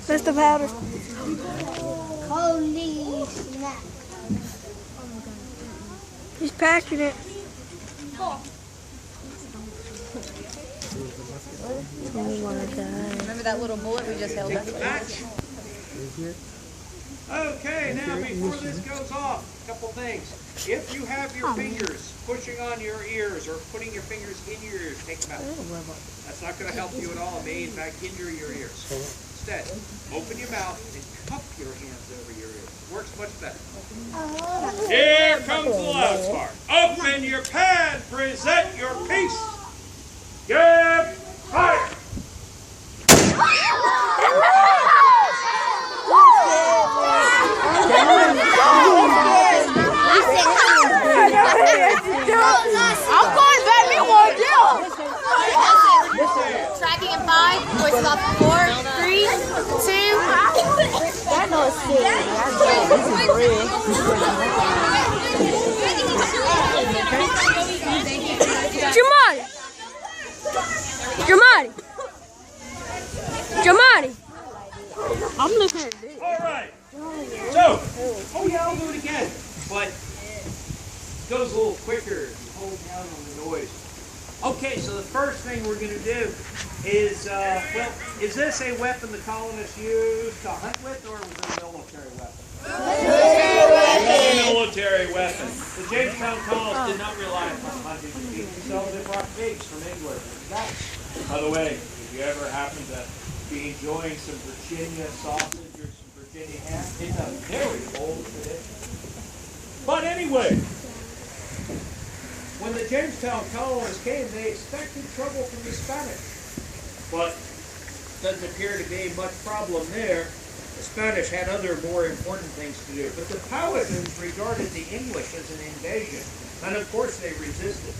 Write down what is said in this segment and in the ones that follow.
That's the powder. Holy snap. He's packing it. Remember that little bullet we just held up? Okay, now before this goes off, a couple things. If you have your fingers pushing on your ears or putting your fingers in your ears, take them out. That's not going to help you at all. It may, in fact, injure your ears. Instead, open your mouth and cup your hands over your ears. It works much better. Here comes the last part. Open your pan, present your piece. Give fire! I'm going back me one deal. Tracking in 5, voices off in 4, 3, 2. That no serious. This is real. Jamari! Jamari! Jamari! I'm looking at this. All right. So, oh yeah, I'll do it again. But it goes a little quicker. You hold down on the noise. Okay, so the first thing we're going to do is, well, is this a weapon the colonists used to hunt with, or was it a military weapon? Military weapon. The Jamestown colonists did not rely upon hunting to feed themselves. They brought pigs from England. By the way, if you ever happen to be enjoying some Virginia sausage or some Virginia ham, it's a very old tradition. But anyway, when the Jamestown colonists came, they expected trouble from the Spanish. But doesn't appear to be much problem there. The Spanish had other more important things to do. But the Powhatans regarded the English as an invasion. And of course they resisted.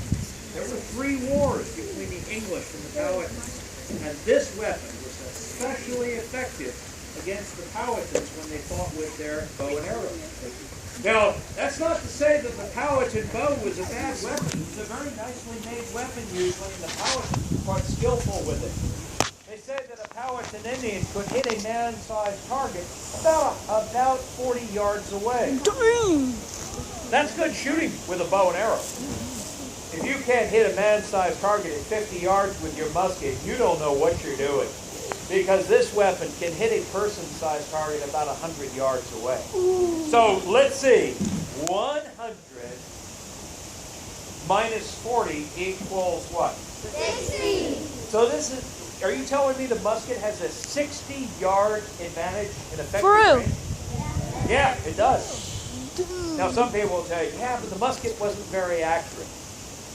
There were 3 wars between the English and the Powhatans. And this weapon was especially effective against the Powhatans when they fought with their bow and arrow. Now, that's not to say that the Powhatan bow was a bad weapon. It was a very nicely made weapon usually, and the Powhatans were quite skillful with it. They said that a Powhatan Indian could hit a man-sized target about 40 yards away. That's good shooting with a bow and arrow. If you can't hit a man-sized target at 50 yards with your musket, you don't know what you're doing. Because this weapon can hit a person-sized target about 100 yards away. So let's see. 100 minus 40 equals what? 60. So this is, are you telling me the musket has a 60-yard advantage in effective True. range? Yeah, it does. Now some people will tell you, yeah, but the musket wasn't very accurate.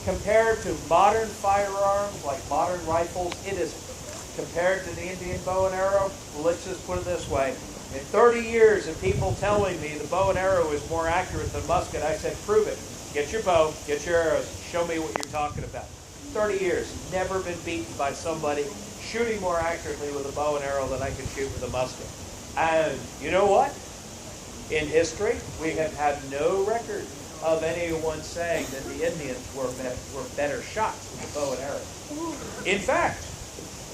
Compared to modern firearms, like modern rifles, it is. Compared to the Indian bow and arrow, well, let's just put it this way. In 30 years of people telling me the bow and arrow is more accurate than musket, I said, prove it. Get your bow, get your arrows, show me what you're talking about. 30 years, never been beaten by somebody shooting more accurately with a bow and arrow than I could shoot with a musket. And you know what? In history, we have had no record of anyone saying that the Indians were better shots with a bow and arrow. In fact,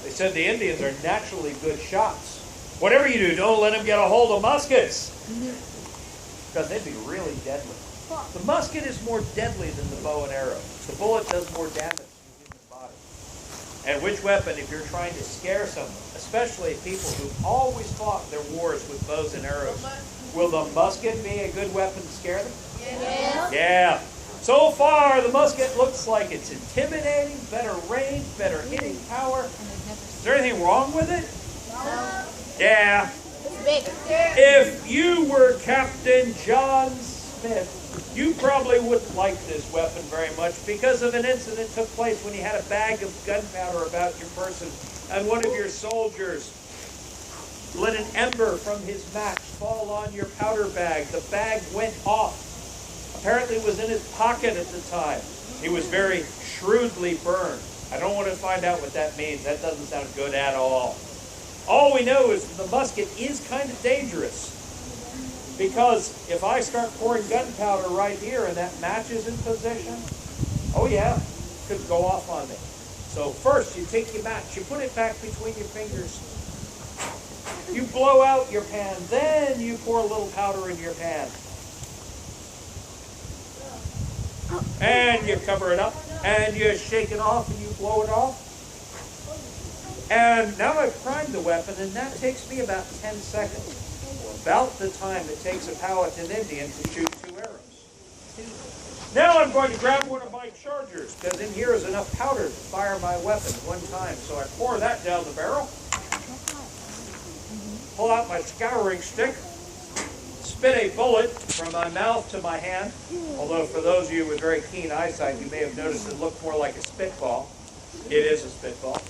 they said the Indians are naturally good shots. Whatever you do, don't let them get a hold of muskets. Because they'd be really deadly. The musket is more deadly than the bow and arrow. The bullet does more damage to the human body. And which weapon, if you're trying to scare someone, especially people who always fought their wars with bows and arrows, will the musket be a good weapon to scare them? Yeah. So far, the musket looks like it's intimidating, better range, better hitting power. Is there anything wrong with it? No. Yeah. If you were Captain John Smith, you probably wouldn't like this weapon very much because of an incident that took place when you had a bag of gunpowder about your person and one of your soldiers let an ember from his match fall on your powder bag. The bag went off. Apparently it was in his pocket at the time. He was very shrewdly burned. I don't want to find out what that means. That doesn't sound good at all. All we know is the musket is kind of dangerous. Because if I start pouring gunpowder right here and that match is in position, oh yeah, it could go off on me. So first you take your match, you put it back between your fingers. You blow out your pan, then you pour a little powder in your pan. And you cover it up, and you shake it off, and you blow it off. And now I've primed the weapon, and that takes me about 10 seconds. About the time it takes a Powhatan Indian to shoot 2 arrows. Now I'm going to grab one of my chargers, because in here is enough powder to fire my weapon one time. So I pour that down the barrel, pull out my scouring stick, spit a bullet from my mouth to my hand, although for those of you with very keen eyesight, you may have noticed it looked more like a spitball. It is a spitball.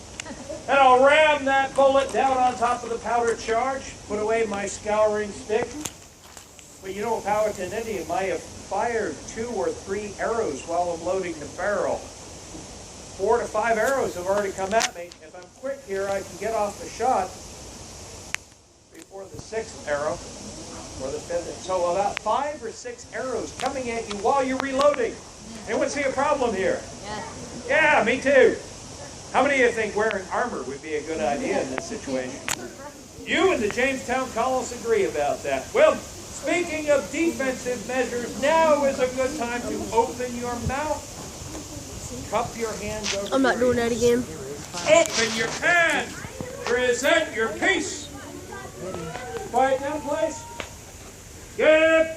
And I'll ram that bullet down on top of the powder charge, put away my scouring stick. But you know, a Powhatan Indian might have fired 2 or 3 arrows while I'm loading the barrel. 4 to 5 arrows have already come at me. If I'm quick here, I can get off the shot before the 6th arrow, or the 5th. So about 5 or 6 arrows coming at you while you're reloading. Anyone see a problem here? Yes. Yeah, me too. How many of you think wearing armor would be a good idea in this situation? You and the Jamestown colonists agree about that. Well, speaking of defensive measures, now is a good time to open your mouth. Cup your hands over I'm not your doing that ears. again. Open your hand. Present your piece. Quiet down, please. Good.